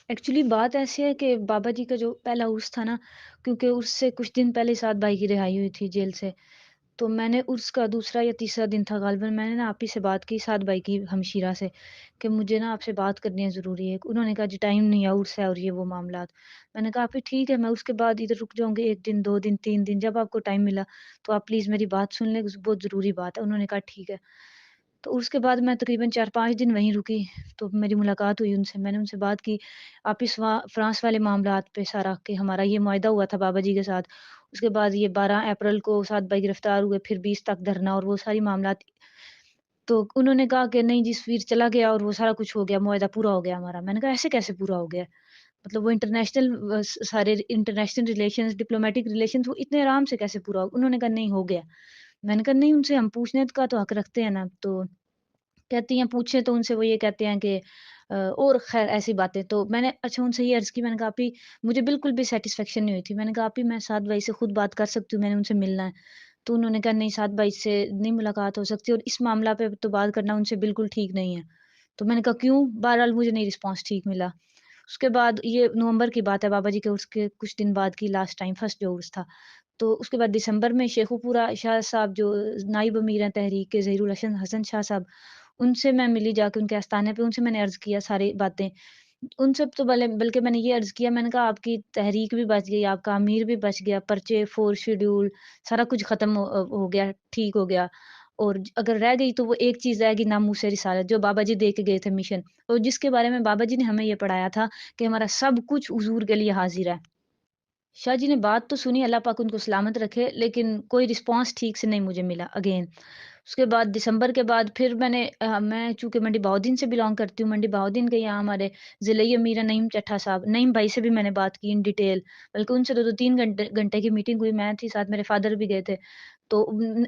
Actually بات ایسی ہے کہ بابا جی کا جو پہلا عرس تھا نا، کیونکہ اس سے کچھ دن پہلے سعد بھائی کی رہائی ہوئی تھی جیل سے، تو میں نے عرس کا دوسرا یا تیسرا دن تھا غالباً، میں نے نا آپ ہی سے بات کی سعد بھائی کی ہمشیرہ سے کہ مجھے نا آپ سے بات کرنی ہے ضروری ہے۔ انہوں نے کہا جی ٹائم نہیں ہے، عرس ہے اور یہ وہ معاملات۔ میں نے کہا آپ ہی ٹھیک ہے، میں اس کے بعد ادھر رک جاؤں گی 1 دن 2 دن 3 دن، جب آپ کو ٹائم ملا تو آپ پلیز میری بات سن لیں، بہت ضروری بات ہے۔ انہوں نے کہا ٹھیک ہے۔ تو اس کے بعد میں تقریباً 4-5 دن وہیں رکی، تو میری ملاقات ہوئی ان سے، میں نے ان سے بات کی آپس فرانس والے معاملات پہ سارا کہ ہمارا یہ معاہدہ ہوا تھا بابا جی کے ساتھ، اس کے بعد یہ 12 اپریل کو سعد بھائی گرفتار ہوئے، پھر 20 تک دھرنا اور وہ ساری معاملات۔ تو انہوں نے کہا کہ نہیں جی سفیر چلا گیا اور وہ سارا کچھ ہو گیا، معاہدہ پورا ہو گیا ہمارا۔ میں نے کہا ایسے کیسے پورا ہو گیا؟ مطلب وہ انٹرنیشنل سارے انٹرنیشنل ریلیشنز، ڈپلومیٹک ریلیشنز وہ اتنے آرام سے کیسے پورا ہو؟ انہوں نے کہا نہیں ہو گیا۔ میں نے کہا نہیں ان سے ہم پوچھنے کا تو حق رکھتے ہیں نا، تو کہتی ہیں پوچھیں تو ان سے وہ یہ کہتے ہیں کہ اور خیر ایسی باتیں۔ تو میں نے اچھا ان سے یہ عرض کی، میں نے کہا آپی مجھے بالکل بھی سیٹسفیکشن نہیں ہوئی تھی، میں نے کہا آپی میں سعد بھائی سے خود بات کر سکتی ہوں، میں نے ان سے ملنا ہے۔ تو انہوں نے کہا نہیں سعد بھائی سے نہیں ملاقات ہو سکتی اور اس معاملہ پہ تو بات کرنا ان سے بالکل ٹھیک نہیں ہے۔ تو میں نے کہا کیوں؟ بہرحال مجھے نہیں رسپانس ٹھیک ملا۔ اس کے بعد یہ نومبر کی بات ہے، بابا جی کے عرس کے کچھ دن بعد کی لاسٹ ٹائم فرسٹ جو عرس تھا۔ تو اس کے بعد دسمبر میں شیخو پورہ شاہ صاحب جو نائب امیر ہیں تحریک کے، ظہیر الحسن حسن شاہ صاحب، ان سے میں ملی جا کے ان کے آستانے پہ، ان سے میں نے عرض کیا ساری باتیں۔ ان سے تو بلکہ میں نے یہ عرض کیا، میں نے کہا آپ کی تحریک بھی بچ گئی، آپ کا امیر بھی بچ گیا، پرچے، فورس شیڈول سارا کچھ ختم ہو گیا، ٹھیک ہو گیا۔ اور اگر رہ گئی تو وہ ایک چیز رہ گئی، ناموس رسالت، جو بابا جی دے کے گئے تھے مشن، اور جس کے بارے میں بابا جی نے ہمیں یہ پڑھایا تھا کہ ہمارا سب کچھ حضور کے لیے حاضر ہے۔ شاہ جی نے بات تو سنی، اللہ پاک ان کو سلامت رکھے، لیکن کوئی رسپانس ٹھیک سے نہیں مجھے ملا اگین۔ اس کے بعد دسمبر کے بعد پھر میں چونکہ منڈی بہاؤدین سے بلانگ کرتی ہوں، منڈی بہاؤدین کے یہاں ہمارے ضلعی امیر ہیں نعیم چٹھا صاحب، نعیم بھائی سے بھی میں نے بات کی ان ڈیٹیل، بلکہ ان سے 2-3 گھنٹے کی میٹنگ ہوئی، میں تھی ساتھ، میرے فادر بھی گئے تھے۔ تو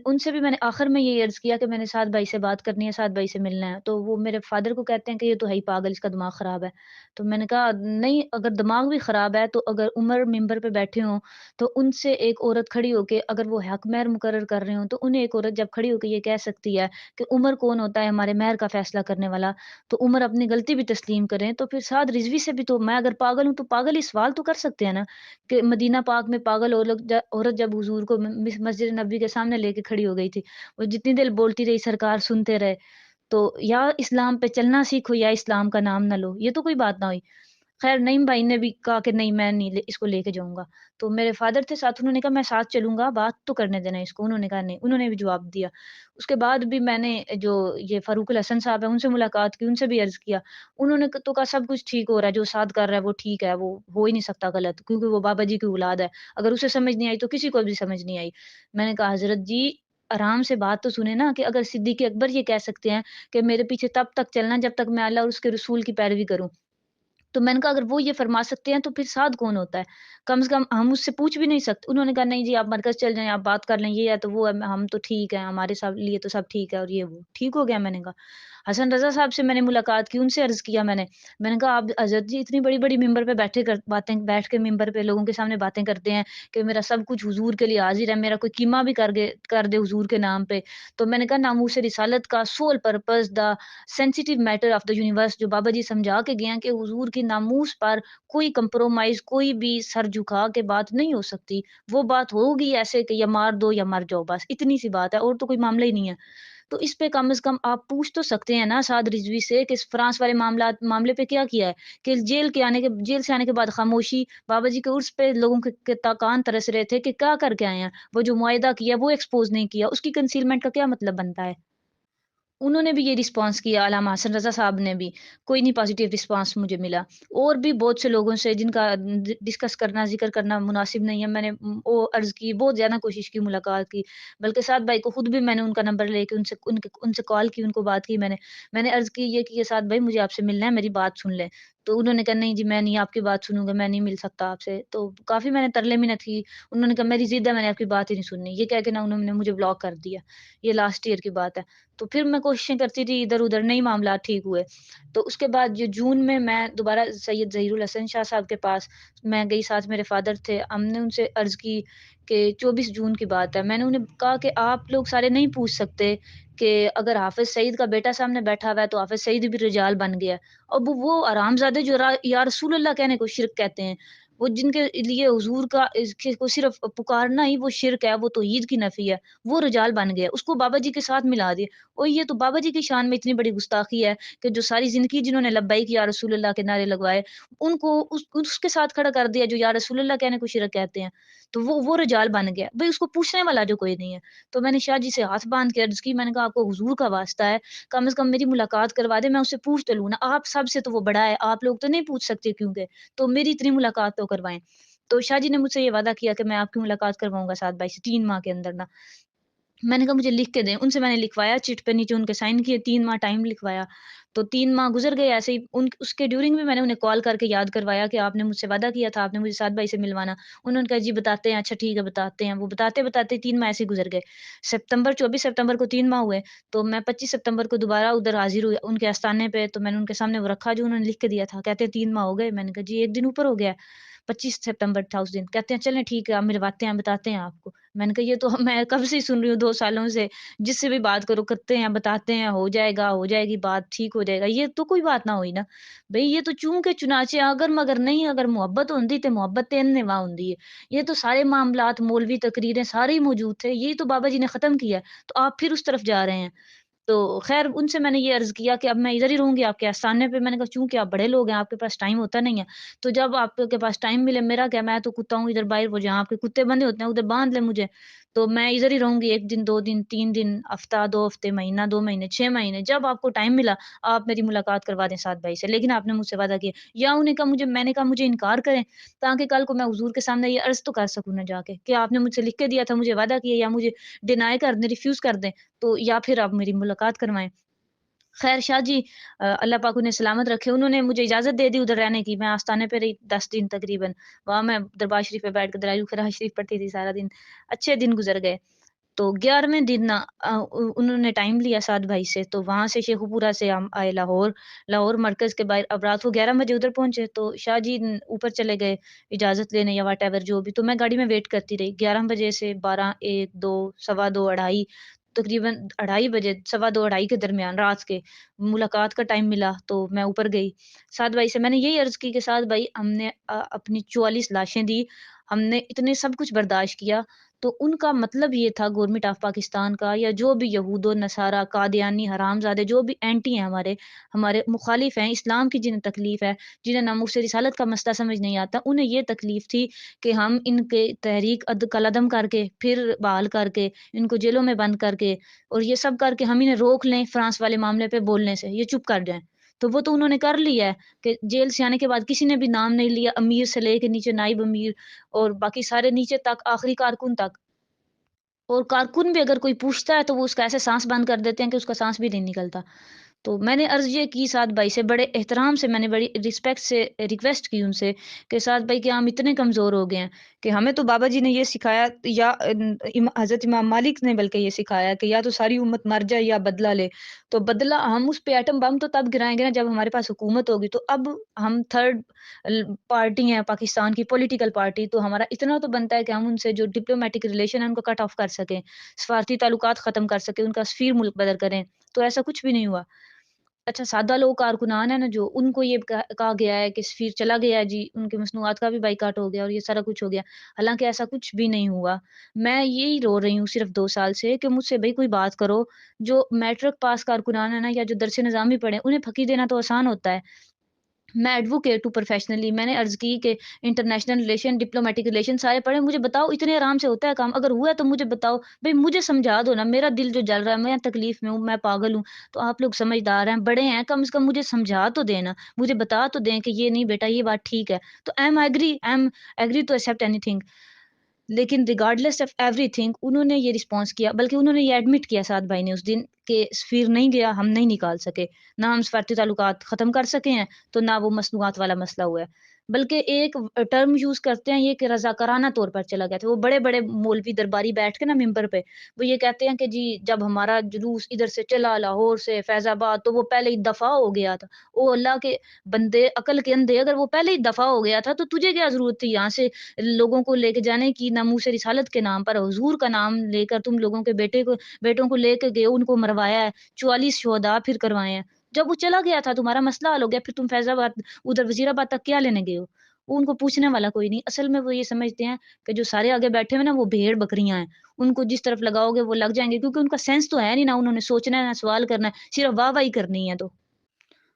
ان سے بھی میں نے آخر میں یہ عرض کیا کہ میں نے سعد بھائی سے بات کرنی ہے، سعد بھائی سے ملنا ہے۔ تو وہ میرے فادر کو کہتے ہیں کہ یہ تو ہے ہی پاگل، اس کا دماغ خراب ہے۔ تو میں نے کہا نہیں، اگر دماغ بھی خراب ہے تو اگر عمر ممبر پہ بیٹھے ہوں تو ان سے ایک عورت کھڑی ہو کے اگر وہ حق مہر مقرر کر رہے ہوں تو انہیں ایک عورت جب کھڑی ہو کے یہ کہہ سکتی ہے کہ عمر کون ہوتا ہے ہمارے مہر کا فیصلہ کرنے والا، تو عمر اپنی غلطی بھی تسلیم کریں، تو پھر سعد رضوی سے بھی تو میں اگر پاگل ہوں تو پاگل ہی سوال تو کر سکتے ہیں نا کہ مدینہ پاک میں پاگل عورت جب حضور کو مسجد نبی کے سامنے لے کے کھڑی ہو گئی تھی، وہ جتنی دیر بولتی رہی سرکار سنتے رہے، تو یا اسلام پہ چلنا سیکھو یا اسلام کا نام نہ لو، یہ تو کوئی بات نہ ہوئی۔ خیر نعیم بھائی نے بھی کہا کہ نہیں میں نہیں اس کو لے کے جاؤں گا، تو میرے فادر تھے ساتھ، انہوں نے کہا میں ساتھ چلوں گا، بات تو کرنے دینا اس کو، انہوں نے کہا نہیں، انہوں نے بھی جواب دیا۔ اس کے بعد بھی میں نے جو یہ فاروق الحسن صاحب ہیں ان سے ملاقات کی، ان سے بھی عرض کیا، انہوں نے تو کہا سب کچھ ٹھیک ہو رہا ہے، جو سعد کر رہا ہے وہ ٹھیک ہے، وہ ہو ہی نہیں سکتا غلط، کیونکہ وہ بابا جی کی اولاد ہے، اگر اسے سمجھ نہیں آئی تو کسی کو بھی سمجھ نہیں آئی۔ میں نے کہا حضرت جی آرام سے بات تو سنیں نا، کہ اگر صدیق اکبر یہ کہہ سکتے ہیں کہ میرے پیچھے تب تک چلنا جب تک میں اللہ اور اس کے رسول کی پیروی کروں، تو میں نے کہا اگر وہ یہ فرما سکتے ہیں تو پھر سعد کون ہوتا ہے؟ کم سے کم ہم اس سے پوچھ بھی نہیں سکتے۔ انہوں نے کہا نہیں جی آپ مرکز چل جائیں، آپ بات کر لیں، یہ ہے تو وہ ہے، ہم تو ٹھیک ہیں، ہمارے سب لیے تو سب ٹھیک ہے اور یہ وہ ٹھیک ہو گیا۔ میں نے کہا حسن رضا صاحب سے میں نے ملاقات کی، ان سے عرض کیا میں نے کہا آپ حضرت جی اتنی بڑی بڑی ممبر پہ باتیں بیٹھ کے ممبر پہ لوگوں کے سامنے باتیں کرتے ہیں کہ میرا سب کچھ حضور کے لیے حاضر ہے، میرا کوئی قیمہ بھی کر دے حضور کے نام پہ، تو میں نے کہا ناموس رسالت کا sole purpose the sensitive matter of the universe جو بابا جی سمجھا کے گئے ہیں کہ حضور کی ناموس پر کوئی کمپرومائز، کوئی بھی سر جھکا کے بات نہیں ہو سکتی، وہ بات ہوگی ایسے کہ یا مار دو یا مر جاؤ، بس اتنی سی بات ہے اور تو کوئی معاملہ ہی نہیں ہے۔ تو اس پہ کم از کم آپ پوچھ تو سکتے ہیں نا سعد رضوی سے کہ فرانس والے معاملے پہ کیا کیا ہے، کہ جیل سے آنے کے بعد خاموشی، بابا جی کے عرس پہ لوگوں کے کان ترس رہے تھے کہ کیا کر کے آئے ہیں، وہ جو معاہدہ کیا وہ ایکسپوز نہیں کیا، اس کی کنسیلمنٹ کا کیا مطلب بنتا ہے؟ انہوں نے بھی یہ رسپانس کیا، علامہ حسن رضا صاحب نے بھی، کوئی نہیں پازیٹیو رسپانس مجھے ملا۔ اور بھی بہت سے لوگوں سے جن کا ڈسکس کرنا، ذکر کرنا مناسب نہیں ہے، میں نے وہ عرض کی، بہت زیادہ کوشش کی، ملاقات کی، بلکہ سعد بھائی کو خود بھی میں نے ان کا نمبر لے کے ان سے کال کی، ان کو بات کی، میں نے عرض کی یہ کہ سعد بھائی مجھے آپ سے ملنا ہے، میری بات سن لیں۔ تو انہوں نے کہا نہیں جی میں نہیں آپ کی بات سنوں گا، میں نہیں مل سکتا آپ سے، تو کافی میں نے ترلے منت کی، انہوں نے کہا میری ضد ہے، میں نے آپ کی بات ہی نہیں سننی، یہ کہہ کے نا انہوں نے مجھے بلاک کر دیا، یہ لاسٹ ایئر کی بات ہے۔ تو پھر میں کوششیں کرتی تھی ادھر ادھر، نہیں معاملات ٹھیک ہوئے۔ تو اس کے بعد جو جون میں دوبارہ سید ظہیر الحسن شاہ صاحب کے پاس میں گئی، ساتھ میرے فادر تھے، ہم نے ان سے عرض کی کہ 24 جون کی بات ہے، میں نے انہیں کہا کہ آپ لوگ سارے نہیں پوچھ سکتے کہ اگر حافظ سعید کا بیٹا سامنے بیٹھا ہوا ہے تو حافظ سعید بھی رجال بن گیا۔ اب وہ حرامزادے جو یا رسول اللہ کہنے کو شرک کہتے ہیں، وہ جن کے لیے حضور کا اس کے کو صرف پکارنا ہی وہ شرک ہے، وہ توحید کی نفی ہے، وہ رجال بن گیا، اس کو بابا جی کے ساتھ ملا دیا۔ اور یہ تو بابا جی کی شان میں اتنی بڑی گستاخی ہے کہ جو ساری زندگی جنہوں نے لبیک یا رسول اللہ کے نعرے لگوائے، ان کو اس کے ساتھ کھڑا کر دیا جو یا رسول اللہ کہنے کو شرک کہتے ہیں، تو وہ رجال بن گیا۔ بھئی اس کو پوچھنے والا جو کوئی نہیں ہے۔ تو میں نے شاہ جی سے ہاتھ باندھ کے عرض کی، میں نے کہا آپ کو حضور کا واسطہ ہے، کم از کم میری ملاقات کروا دیں، میں اس سے پوچھ تو لوں نا، آپ سب سے تو وہ بڑا ہے، آپ لوگ تو نہیں پوچھ سکتے کیونکہ، تو میری اتنی ملاقات تو کروائیں۔ تو شاہ جی نے مجھ سے یہ وعدہ کیا کہ میں آپ کی ملاقات کرواؤں گا سعد بھائی سے 3 ماہ کے اندر نا۔ میں نے کہا مجھے لکھ کے دیں، ان سے میں نے لکھوایا چٹ پہ، نیچے ان کے سائن کیے، 3 ماہ ٹائم لکھوایا، تو 3 ماہ گزر گئے ایسے ہی، اس کے ڈیورنگ بھی میں نے انہیں کال کر کے یاد کروایا کہ آپ نے مجھ سے وعدہ کیا تھا، آپ نے مجھے سعد بھائی سے ملوانا، انہوں نے کہا جی بتاتے ہیں، اچھا ٹھیک ہے بتاتے ہیں، وہ بتاتے بتاتے 3 ماہ ایسے ہی گزر گئے، 24 سپتمبر کو 3 ماہ ہوئے، تو میں 25 سپتمبر کو دوبارہ ادھر حاضر ہوئی ان کے آستانے پہ، تو میں نے ان کے سامنے وہ رکھا جو انہوں نے لکھ کے دیا تھا، کہتے ہیں 3 ماہ ہو گئے، میں نے کہا جی 1 دن اوپر ہو گیا، 25 سپتمبر تھا اس دن، کہتے ہیں چلیں ٹھیک ہے آپ ملواتے ہیں بتاتے ہیں آپ کو، میں نے کہا یہ تو میں کب سے ہی سن رہی ہوں 2 سالوں سے، جس سے بھی بات کرو کرتے ہیں بتاتے ہیں ہو جائے گا ہو جائے گی بات ٹھیک ہو جائے گا، یہ تو کوئی بات نہ ہوئی نا بھئی، یہ تو چونکہ چنانچہ اگر مگر نہیں، اگر محبت ہوندی تے محبت تے اننے واہ ہوندی ہے، یہ تو سارے معاملات مولوی تقریریں سارے ہی موجود تھے، یہی تو بابا جی نے ختم کیا ہے، تو آپ پھر اس طرف جا رہے ہیں۔ تو خیر ان سے میں نے یہ عرض کیا کہ اب میں ادھر ہی رہوں گی آپ کے آستانے پہ، میں نے کہا چونکہ آپ بڑے لوگ ہیں آپ کے پاس ٹائم ہوتا نہیں ہے، تو جب آپ کے پاس ٹائم ملے، میرا کیا، میں تو کتا ہوں ادھر باہر، وہ جہاں آپ کے کتے بندے ہوتے ہیں ادھر باندھ لیں مجھے، تو میں ادھر ہی رہوں گی 1 دن 2 دن 3 دن، ہفتہ 2 ہفتے، مہینہ 2 مہینے 6 مہینے، جب آپ کو ٹائم ملا آپ میری ملاقات کروا دیں سعد بھائی سے، لیکن آپ نے مجھ سے وعدہ کیا، یا انہیں کہا مجھے، میں نے کہا مجھے انکار کریں تاکہ کل کو میں حضور کے سامنے یہ عرض تو کر سکوں نہ جا کے کہ آپ نے مجھ سے لکھ کے دیا تھا، مجھے وعدہ کیا، یا مجھے ڈینائی کر دیں، ریفیوز کر دیں، تو یا پھر آپ میری ملاقات کروائیں۔ خیر شاہ جی اللہ پاک انہیں سلامت رکھے، انہوں نے مجھے اجازت دے دی ادھر رہنے کی، میں آستانے پہ رہی 10 دن تقریباً، وہاں میں دربار شریف پہ بیٹھ کے دلائل الخراج شریف پڑھتی تھی سارا دن، اچھے دن گزر گئے۔ تو 11ویں دن انہوں نے ٹائم لیا سعد بھائی سے، تو وہاں سے شیخو پورہ سے ہم آئے لاہور، لاہور مرکز کے باہر، اب رات کو 11 بجے ادھر پہنچے، تو شاہ جی اوپر چلے گئے اجازت لینے یا واٹ ایور جو بھی، تو میں گاڑی میں ویٹ کرتی رہی 11 بجے سے 12 1 2 سوا 2 2:30 تقریباً 2:30 بجے، سوا 2 2:30 کے درمیان رات کے ملاقات کا ٹائم ملا تو میں اوپر گئی سعد بھائی سے، میں نے یہی عرض کی کہ سعد بھائی ہم نے اپنی 44 لاشیں دی، ہم نے اتنے سب کچھ برداشت کیا، تو ان کا مطلب یہ تھا گورنمنٹ آف پاکستان کا یا جو بھی یہود و نصارہ قادیانی حرام زادے جو بھی اینٹی ہیں ہمارے مخالف ہیں اسلام کی، جنہیں تکلیف ہے، جنہیں ناموس رسالت کا مسئلہ سمجھ نہیں آتا، انہیں یہ تکلیف تھی کہ ہم ان کے تحریک قلعدم کر کے پھر بحال کر کے ان کو جیلوں میں بند کر کے اور یہ سب کر کے ہم انہیں روک لیں فرانس والے معاملے پہ بولنے سے، یہ چپ کر جائیں، تو وہ تو انہوں نے کر لیا ہے کہ جیل سے آنے کے بعد کسی نے بھی نام نہیں لیا، امیر سے لے کے نیچے نائب امیر اور باقی سارے نیچے تک آخری کارکن تک، اور کارکن بھی اگر کوئی پوچھتا ہے تو وہ اس کا ایسے سانس بند کر دیتے ہیں کہ اس کا سانس بھی نہیں نکلتا۔ تو میں نے عرض یہ کی سعد بھائی سے، بڑے احترام سے، میں نے بڑی رسپیکٹ سے ریکویسٹ کی ان سے کہ سعد بھائی کہ ہم اتنے کمزور ہو گئے ہیں کہ ہمیں تو بابا جی نے یہ سکھایا، یا حضرت امام مالک نے بلکہ یہ سکھایا کہ یا تو ساری امت مر جائے یا بدلہ لے، تو بدلہ ہم اس پہ ایٹم بم تو تب گرائیں گے نا جب ہمارے پاس حکومت ہوگی، تو اب ہم تھرڈ پارٹی ہیں پاکستان کی پولیٹیکل پارٹی، تو ہمارا اتنا تو بنتا ہے کہ ہم ان سے جو ڈپلومیٹک ریلیشن ہے ان کو کٹ آف کر سکیں، سفارتی تعلقات ختم کر سکیں، ان کا سفیر ملک بدر کریں، تو ایسا کچھ بھی نہیں ہوا۔ اچھا سادہ لوگ کارکنان ہیں نا، جو ان کو یہ کہا گیا ہے کہ سفیر چلا گیا ہے جی، ان کے مصنوعات کا بھی بائیکاٹ ہو گیا اور یہ سارا کچھ ہو گیا، حالانکہ ایسا کچھ بھی نہیں ہوا۔ میں یہی رو رہی ہوں صرف 2 سال سے کہ مجھ سے بھائی کوئی بات کرو، جو میٹرک پاس کارکنان ہے نا یا جو درس نظامی پڑھے انہیں پھکی دینا تو آسان ہوتا ہے، میں ایڈوکیٹ ہوں پروفیشنلی، میں نے عرض کی کہ انٹرنیشنل ریلیشن ڈپلومیٹک ریلیشن سارے پڑھے، مجھے بتاؤ اتنے آرام سے ہوتا ہے کام، اگر ہوا ہے تو مجھے بتاؤ بھئی، مجھے سمجھا دو نا، میرا دل جو جل رہا ہے، میں تکلیف میں ہوں، میں پاگل ہوں، تو آپ لوگ سمجھدار ہیں بڑے ہیں، کم از کم مجھے سمجھا تو دینا، مجھے بتا تو دیں کہ یہ نہیں بیٹا یہ بات ٹھیک ہے، تو I'm agree to accept anything, لیکن ریگارڈلیس آف ایوری تھنگ انہوں نے یہ رسپانس کیا، بلکہ انہوں نے یہ ایڈمٹ کیا سعد بھائی نے اس دن کہ سفیر نہیں گیا، ہم نہیں نکال سکے، نہ ہم سفارتی تعلقات ختم کر سکے ہیں، تو نہ وہ مصنوعات والا مسئلہ ہوا ہے۔ بلکہ ایک ٹرم یوز کرتے ہیں یہ کہ رضاکارانہ طور پر چلا گیا تھا۔ وہ بڑے-بڑے مولوی درباری بیٹھ کے نا ممبر پہ، وہ یہ کہتے ہیں کہ جی جب ہمارا جلوس ادھر سے چلا لاہور سے فیض آباد تو وہ پہلے ہی دفاع ہو گیا تھا۔ او اللہ کے بندے، عقل کے اندھے، اگر وہ پہلے ہی دفاع ہو گیا تھا تو تجھے کیا ضرورت تھی یہاں سے لوگوں کو لے کے جانے کی؟ ناموس رسالت کے نام پر حضور کا نام لے کر تم لوگوں کے بیٹوں کو لے کے گئے، ان کو مروایا ہے، 44 شہداء پھر کروائے ہیں۔ جب وہ چلا گیا تھا تمہارا مسئلہ حل ہو گیا، پھر تم فیض آباد ادھر وزیر آباد تک کیا لینے گئے ہو؟ وہ ان کو پوچھنے والا کوئی نہیں۔ اصل میں وہ یہ سمجھتے ہیں کہ جو سارے آگے بیٹھے ہوئے نا وہ بھیڑ بکریاں ہیں، ان کو جس طرف لگاؤ گے وہ لگ جائیں گے، کیونکہ ان کا سینس تو ہے نہیں، نہ انہوں نے سوچنا ہے نہ سوال کرنا ہے، صرف واہ واہی کرنی ہے تو۔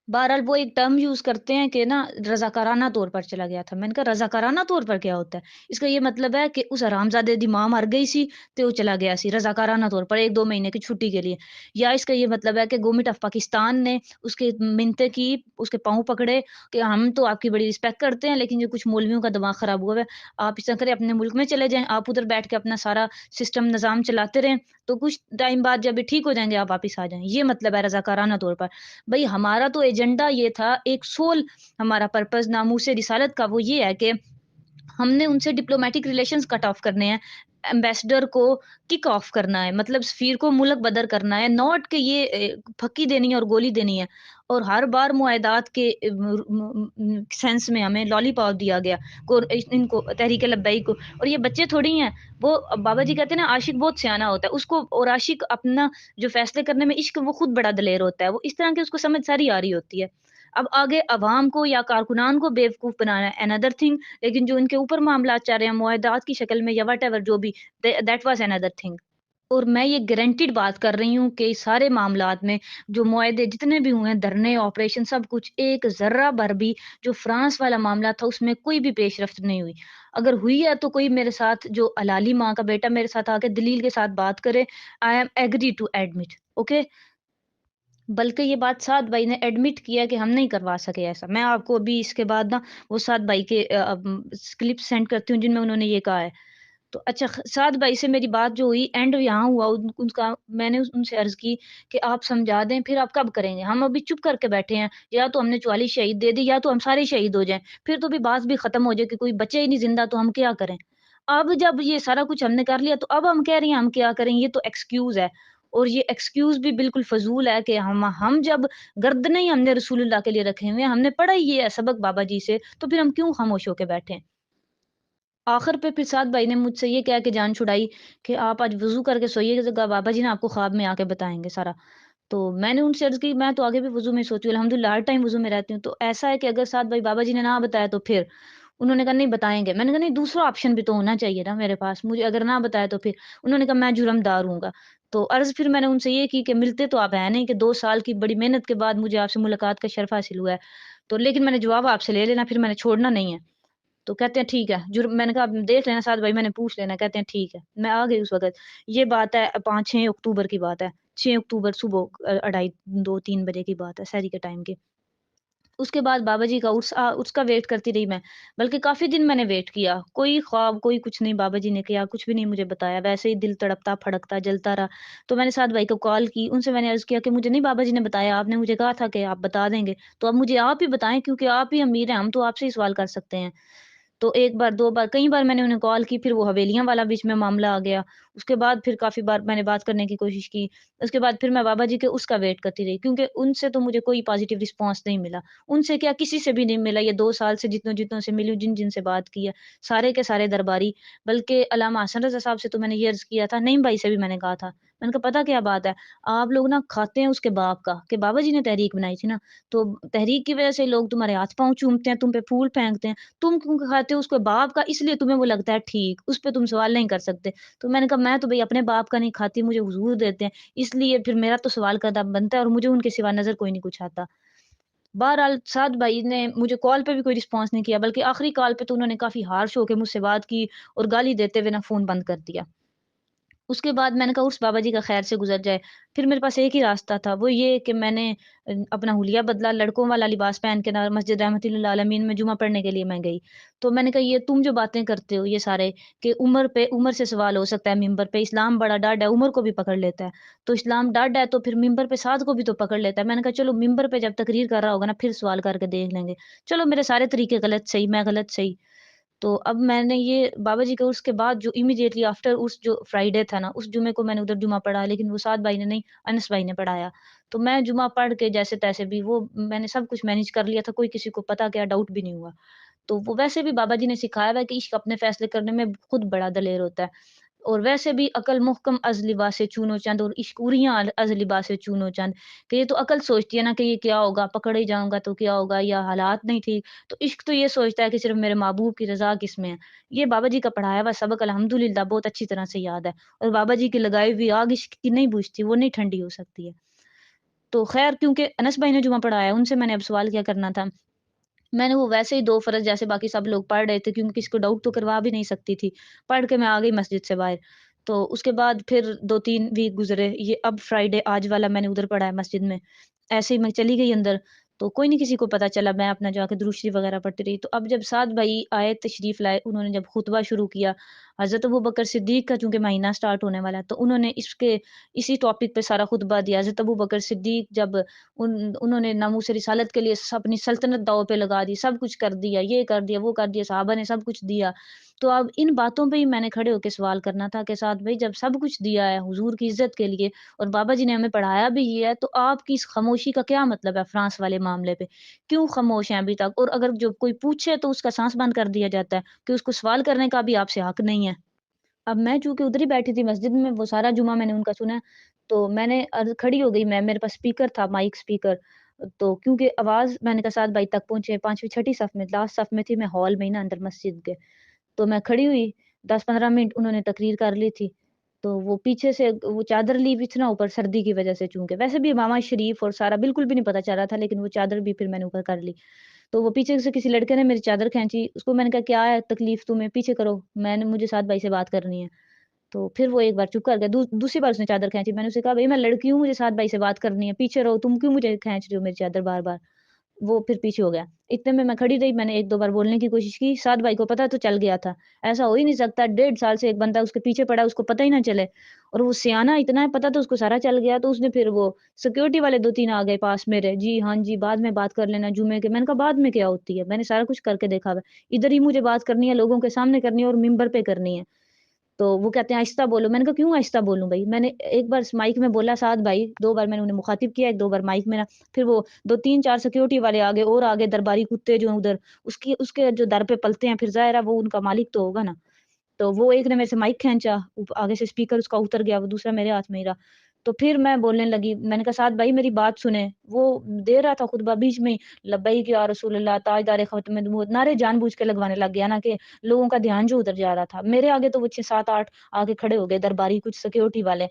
بہرحال وہ ایک ٹرم یوز کرتے ہیں کہ نا رضاکارانہ طور پر چلا گیا تھا۔ میں نے کہا رضاکارانہ طور پر کیا ہوتا ہے؟ اس کا یہ مطلب ہے کہ اس حرامزادے دی ماں مر گئی سی تے وہ چلا گیا سی رضاکارانہ طور پر 1-2 مہینے کی چھٹی کے لیے، یا اس کا یہ مطلب ہے کہ گورنمنٹ آف پاکستان نے اس کی منتیں کی، اس کے پاؤں پکڑے کہ ہم تو آپ کی بڑی رسپیکٹ کرتے ہیں لیکن یہ کچھ مولویوں کا دماغ خراب ہوا ہے، آپ اس طرح کریں اپنے ملک میں چلے جائیں، آپ ادھر بیٹھ کے اپنا سارا سسٹم نظام چلاتے رہیں، تو کچھ ٹائم بعد جب یہ ٹھیک ہو جائیں گے آپ واپس آ جائیں۔ یہ مطلب ہے رضاکارانہ طور پر۔ بھئی ہمارا تو ایجنڈا یہ تھا، ایک سول ہمارا پرپس ناموس رسالت کا وہ یہ ہے کہ ہم نے ان سے ڈپلومیٹک ریلیشنز کٹ آف کرنے ہیں، ایمبیسڈر کو کک آف کرنا ہے، مطلب سفیر کو ملک بدر کرنا ہے، نوٹ کہ یہ پھکی دینی ہے اور گولی دینی ہے۔ اور ہر بار معاہدات کے سینس میں ہمیں لالی پاپ دیا گیا ان کو تحریک لبیک کو، اور یہ بچے تھوڑی ہیں۔ وہ بابا جی کہتے ہیں نا عاشق بہت سیانہ ہوتا ہے، اس کو اور عاشق اپنا جو فیصلے کرنے میں عشق وہ خود بڑا دلیر ہوتا ہے، وہ اس طرح کی اس کو سمجھ ساری آ رہی ہوتی ہے۔ اب آگے عوام کو یا کارکنان کو بیوقوف بنانا ہے another thing، لیکن جو ان کے اوپر معاملات چل رہے ہیں معاہدات کی شکل میں یا وٹ ایور جو بھی، دیٹ واز another thing۔ اور میں یہ گارنٹیڈ بات کر رہی ہوں کہ سارے معاملات میں جو معاہدے جتنے بھی ہوئے ہیں، دھرنے، آپریشن، سب کچھ ایک ذرہ بھر بھی جو فرانس والا معاملہ تھا اس میں کوئی بھی پیش رفت نہیں ہوئی۔ اگر ہوئی ہے تو کوئی میرے ساتھ جو ہلالی ماں کا بیٹا میرے ساتھ آ کے دلیل کے ساتھ بات کرے، I am agree to admit, okay. بلکہ یہ بات سعد بھائی نے ایڈمٹ کیا کہ ہم نہیں کروا سکے ایسا۔ میں آپ کو ابھی اس کے بعد نا وہ سعد بھائی کے کلپ سینڈ کرتی ہوں جن میں انہوں نے یہ کہا ہے۔ تو اچھا سعد بھائی سے میری بات جو ہوئی اینڈ یہاں ہوا ان کا، میں نے ان سے عرض کی کہ آپ سمجھا دیں پھر آپ کب کریں گے؟ ہم ابھی چپ کر کے بیٹھے ہیں، یا تو ہم نے 44 شہید دے دی یا تو ہم سارے شہید ہو جائیں، پھر تو بھی بات بھی ختم ہو جائے کہ کوئی بچے ہی نہیں زندہ تو ہم کیا کریں؟ اب جب یہ سارا کچھ ہم نے کر لیا تو اب ہم کہہ رہی ہیں ہم کیا کریں؟ یہ تو ایکسکیوز ہے، اور یہ ایکسکیوز بھی بالکل فضول ہے کہ ہم جب گردنیں ہی ہم نے رسول اللہ کے لیے رکھے ہوئے ہیں، ہم نے پڑھا ہی یہ ہے سبق بابا جی سے، تو پھر ہم کیوں خاموش ہو کے بیٹھے ہیں؟ آخر پہ پھر سعد بھائی نے مجھ سے یہ کہہ کے جان چھڑائی کہ آپ آج وضو کر کے سوئیے گا، بابا جی نے آپ کو خواب میں آ کے بتائیں گے سارا۔ تو میں نے ان سے عرض کی میں تو آگے بھی وضو میں سوتی ہوں، الحمدللہ ہر ٹائم وضو میں رہتی ہوں، تو ایسا ہے کہ اگر سعد بھائی بابا جی نے نہ بتایا تو پھر انہوں نے کہا نہیں بتائیں گے۔ میں نے کہا نہیں دوسرا آپشن بھی تو ہونا چاہیے نا میرے پاس، مجھے اگر نہ بتایا تو پھر انہوں نے کہا میں جرم دار ہوں گا۔ تو عرض پھر میں نے ان سے یہ کی کہ ملتے تو آپ ہیں نہیں کہ 2 سال کی بڑی محنت کے بعد مجھے آپ سے ملاقات کا شرف حاصل ہوا ہے، تو لیکن میں نے جواب آپ سے لے لینا، پھر میں نے چھوڑنا نہیں ہے۔ تو کہتے ہیں ٹھیک ہے جرم، میں نے کہا دیکھ لینا سعد بھائی، میں نے پوچھ لینا، کہتے ہیں ٹھیک ہے۔ میں آ گئی اس وقت، یہ بات ہے 5-6 اکتوبر کی بات ہے، 6 اکتوبر صبح 2:30-3 بجے کی بات ہے سحری کے ٹائم کی۔ اس کے بعد بابا جی کا اس کا ویٹ کرتی رہی میں، بلکہ کافی دن میں نے ویٹ کیا، کوئی خواب کوئی کچھ نہیں بابا جی نے کیا، کچھ بھی نہیں مجھے بتایا، ویسے ہی دل تڑپتا پھڑکتا جلتا رہا۔ تو میں نے سعد بھائی کو کال کی، ان سے میں نے عرض کیا کہ مجھے نہیں بابا جی نے بتایا، آپ نے مجھے کہا تھا کہ آپ بتا دیں گے، تو اب مجھے آپ ہی بتائیں کیونکہ آپ ہی امیر ہیں، ہم تو آپ سے ہی سوال کر سکتے ہیں۔ تو 1 بار 2 بار کئی بار میں نے انہیں کال کی، پھر وہ حویلیاں والا بیچ میں معاملہ آ گیا، اس کے بعد پھر کافی بار میں نے بات کرنے کی کوشش کی، اس کے بعد پھر میں بابا جی کے اس کا ویٹ کرتی رہی، کیونکہ ان سے تو مجھے کوئی پازیٹیو رسپانس نہیں ملا، ان سے کیا کسی سے بھی نہیں ملا، یہ 2 سال سے جتنوں سے ملی ہوں، جن جن سے بات کی ہے سارے کے سارے درباری، بلکہ علامہ حسن رضا صاحب سے تو میں نے یہ عرض کیا تھا، نعیم بھائی سے بھی میں نے کہا تھا، میں نے کہا پتہ کیا بات ہے، آپ لوگ نا کھاتے ہیں اس کے باپ کا کہ بابا جی نے تحریک بنائی تھی نا، تو تحریک کی وجہ سے لوگ تمہارے ہاتھ پاؤں چومتے ہیں، تم پہ پھول پھینکتے ہیں، تم کیوں کھاتے ہو اس کے باپ کا، اس لیے تمہیں وہ لگتا ہے ٹھیک، اس پہ تم سوال نہیں کر سکتے۔ تو میں نے کہا میں تو بھئی اپنے باپ کا نہیں کھاتی، مجھے حضور دیتے ہیں، اس لیے پھر میرا تو سوال کرنا بنتا ہے، اور مجھے ان کے سوا نظر کوئی نہیں کچھ آتا۔ بہرحال سعد بھائی نے مجھے کال پہ بھی کوئی رسپانس نہیں کیا، بلکہ آخری کال پہ تو انہوں نے کافی ہارش ہو کے مجھ سے بات کی اور گالی دیتے ہوئے نا فون بند کر دیا۔ اس کے بعد میں نے کہا عرس بابا جی کا خیر سے گزر جائے، پھر میرے پاس ایک ہی راستہ تھا، وہ یہ کہ میں نے اپنا حلیہ بدلا، لڑکوں والا لباس پہن کے نا مسجد رحمت اللہ عالمین میں جمعہ پڑھنے کے لیے میں گئی۔ تو میں نے کہا یہ تم جو باتیں کرتے ہو یہ سارے کہ عمر سے سوال ہو سکتا ہے ممبر پہ، اسلام بڑا ڈاڈا ہے، عمر کو بھی پکڑ لیتا ہے، تو اسلام ڈاڈا ہے تو پھر ممبر پہ سعد کو بھی تو پکڑ لیتا ہے۔ میں نے کہا چلو ممبر پہ جب تقریر کر رہا ہوگا نا پھر سوال کر کے دیکھ لیں گے، چلو میرے سارے طریقے غلط صحیح، میں غلط صحیح۔ تو اب میں نے یہ بابا جی کا عرس کے بعد جو امیڈیٹلی آفٹر عرس جو فرائیڈے تھا نا، اس جمعے کو میں نے ادھر جمعہ پڑھا، لیکن وہ سعد بھائی نے نہیں، انس بھائی نے پڑھایا۔ تو میں جمعہ پڑھ کے جیسے تیسے بھی وہ میں نے سب کچھ مینیج کر لیا تھا، کوئی کسی کو پتا کیا ڈاؤٹ بھی نہیں ہوا۔ تو وہ ویسے بھی بابا جی نے سکھایا ہوا ہے کہ عشق اپنے فیصلے کرنے میں خود بڑا دلیر ہوتا ہے، اور ویسے بھی عقل محکم از لباسِ چون و چند، اور عشق اوریاں از لباسِ چون و چند، کہ یہ تو عقل سوچتی ہے نا کہ یہ کیا ہوگا، پکڑ ہی جاؤں گا تو کیا ہوگا، یا حالات نہیں ٹھیک، تو عشق تو یہ سوچتا ہے کہ صرف میرے محبوب کی رضا کس میں ہے۔ یہ بابا جی کا پڑھایا ہوا سبق الحمدللہ بہت اچھی طرح سے یاد ہے، اور بابا جی کی لگائی ہوئی آگ عشق کی نہیں بجھتی، وہ نہیں ٹھنڈی ہو سکتی ہے۔ تو خیر کیونکہ انس بھائی نے جمعہ پڑھایا، ان سے میں نے اب سوال کیا کرنا تھا، میں نے وہ ویسے ہی 2 فرض جیسے باقی سب لوگ پڑھ رہے تھے، کیونکہ کسی کو ڈاؤٹ تو کروا بھی نہیں سکتی تھی، پڑھ کے میں آ گئی مسجد سے باہر۔ تو اس کے بعد پھر 2-3 ویک گزرے، یہ اب فرائیڈے آج والا میں نے ادھر پڑھا ہے مسجد میں، ایسے ہی میں چلی گئی اندر، تو کوئی نہیں کسی کو پتا چلا، میں اپنا جا کے درود شریف وغیرہ پڑھتی رہی۔ تو اب جب سعد بھائی آئے تشریف لائے، انہوں نے جب خطبہ شروع کیا، حضرت ابوبکر صدیق کا چونکہ مہینہ سٹارٹ ہونے والا ہے، تو انہوں نے اسی ٹاپک پہ سارا خطبہ دیا۔ حضرت ابوبکر صدیق جب انہوں نے ناموس رسالت کے لیے اپنی سلطنت داؤ پہ لگا دی، سب کچھ کر دیا، یہ کر دیا، وہ کر دیا، صحابہ نے سب کچھ دیا۔ تو اب ان باتوں پہ ہی میں نے کھڑے ہو کے سوال کرنا تھا کہ سعد بھائی جب سب کچھ دیا ہے حضور کی عزت کے لیے، اور بابا جی نے ہمیں پڑھایا بھی یہ ہے، تو آپ کی اس خاموشی کا کیا مطلب ہے فرانس والے معاملے پہ؟ کیوں خاموش ہیں ابھی تک؟ اور اگر جو کوئی پوچھے تو اس کا سانس بند کر دیا جاتا ہے کہ اس کو سوال کرنے کا بھی آپ سے حق نہیں ہے۔ اب میں چونکہ ادھر ہی بیٹھی تھی مسجد میں، وہ سارا جمعہ میں نے ان کا سنا، تو میں نے کھڑی ہو گئی، میرے پاس اسپیکر تھا، مائک اسپیکر، تو کیونکہ آواز میں نے کہا سعد بھائی تک پہنچے، 5ویں 6ٹھی صف میں، لاسٹ صف میں تھی میں، ہال میں ہی نا اندر مسجد کے، تو میں کھڑی ہوئی 10-15 منٹ، انہوں نے تقریر کر لی تھی، تو وہ پیچھے سے وہ چادر لی ہوئی تھی نا اوپر سردی کی وجہ سے، چونکہ ویسے بھی امامہ شریف اور سارا بالکل بھی نہیں پتا چل رہا تھا، لیکن وہ چادر بھی پھر میں نے اوپر کر لی، تو وہ پیچھے سے کسی لڑکے نے میری چادر کھینچی، اس کو میں نے کہا کیا ہے تکلیف تمہیں، پیچھے کرو، مجھے سعد بھائی سے بات کرنی ہے۔ تو پھر وہ ایک بار چپ کر گیا، دوسری بار اس نے چادر کھینچی، میں نے اسے کہا بھائی میں لڑکی ہوں، مجھے سعد بھائی سے بات کرنی ہے، پیچھے رہو، تم کیوں مجھے کھینچ رہی ہو میری چادر بار بار؟ وہ پھر پیچھے ہو گیا، اتنے میں کھڑی رہی، میں نے 1-2 بار بولنے کی کوشش کی، سعد بھائی کو پتا تو چل گیا تھا، ایسا ہو ہی نہیں سکتا 1.5 سال سے ایک بندہ اس کے پیچھے پڑا ہے، اس کو پتہ ہی نہ چلے، اور وہ سیانہ اتنا ہے، پتا تو اس کو سارا چل گیا، تو اس نے پھر وہ سیکورٹی والے 2-3 آ گئے پاس میرے، جی ہاں جی بعد میں بات کر لینا جمعے کے، میں نے کہا بعد میں کیا ہوتی ہے، میں نے سارا کچھ کر کے دیکھا ہوا ہے، ادھر ہی مجھے بات کرنی ہے، لوگوں کے سامنے کرنی ہے، اور ممبر پہ کرنی ہے۔ تو وہ کہتے ہیں آہستہ بولو، میں نے کہا کیوں آہستہ بولوں بھائی، میں نے ایک بار مائک میں بولا سعد بھائی، 2 بار میں نے انہیں مخاطب کیا، 1-2 بار مائک میں نا، پھر وہ 2-3-4 سیکورٹی والے آگے، اور آگے درباری کتے جو ہیں ادھر، اس کے جو در پہ پلتے ہیں، پھر ظاہر ہے وہ ان کا مالک تو ہوگا نا، تو وہ ایک نے میرے سے مائک کھینچا، آگے سے اسپیکر اس کا اتر گیا، وہ دوسرا میرے ہاتھ میں ہی رہا، تو پھر میں بولنے لگی، میں نے کہا سعد بھائی میری بات سنیں، وہ دے رہا تھا خطبہ، بیچ میں ہی لبیک یا رسول اللہ تاجدار ختم نبوت نعرے جان بوجھ کے لگوانے لگ گیا نا، کہ لوگوں کا دھیان جو ادھر جا رہا تھا، میرے آگے تو وہ 6-7-8 آگے کھڑے ہو گئے درباری کچھ سیکورٹی والے،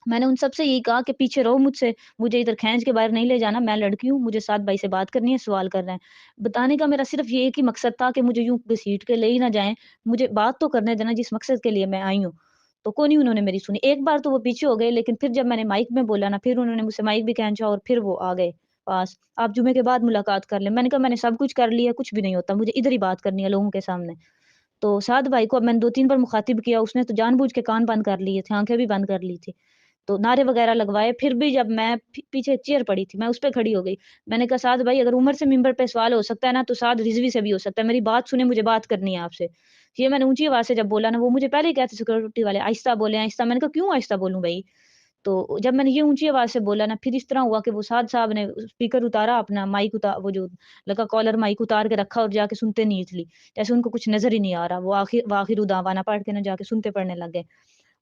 میں نے ان سب سے یہی کہا کہ پیچھے رہو مجھ سے، مجھے ادھر کھینچ کے باہر نہیں لے جانا، میں لڑکی ہوں، مجھے سعد بھائی سے بات کرنی ہے، سوال کر رہے ہیں، بتانے کا میرا صرف یہ ایک ہی مقصد تھا کہ مجھے یوں گھسیٹ کے لے ہی نہ جائیں، مجھے بات تو کرنے دینا جس مقصد کے لیے میں آئی ہوں۔ تو کوئی نہیں انہوں نے میری سنی، ایک بار تو وہ پیچھے ہو گئے، لیکن پھر جب میں نے مائک میں بولا نا، پھر انہوں نے مجھ سے مائک بھی کھینچا، اور پھر وہ آ گئے پاس، آپ جمعے کے بعد ملاقات کر لیں، میں نے کہا میں نے سب کچھ کر لیا، کچھ بھی نہیں ہوتا، مجھے ادھر ہی بات کرنی ہے لوگوں کے سامنے۔ تو سعد بھائی کو اب میں نے 2-3 بار مخاطب کیا، اس نے تو جان بوجھ کے کان بند کر لیے تھے، آنکھیں بھی بند کر لی تھی، تو نعرے وغیرہ لگوائے، پھر بھی جب میں پیچھے ایک چیئر پڑی تھی، میں اس پہ کھڑی ہو گئی، میں نے کہا سعد بھائی اگر عمر سے ممبر پہ سوال ہو سکتا ہے نا، تو سعد رضوی سے بھی ہو سکتا ہے، میری بات سنیں، مجھے بات کرنی ہے آپ سے، یہ میں نے اونچی آواز سے جب بولا نا، وہ مجھے پہلے ہی کہتے سیکورٹی والے آہستہ بولیں آہستہ، میں نے کہا کیوں آہستہ بولوں بھائی؟ تو جب میں نے یہ اونچی آواز سے بولا نا، پھر اس طرح ہوا کہ وہ سعد صاحب نے اسپیکر اتارا اپنا، مائک اتار، وہ جو لگا کالر مائک اتار کے رکھا، اور جا کے سنتے نیچلی، جیسے ان کو کچھ نظر ہی نہیں آ رہا، وہ آخر دعوانا پڑھ کے نا جا کے سنتے پڑھنے لگ گئے،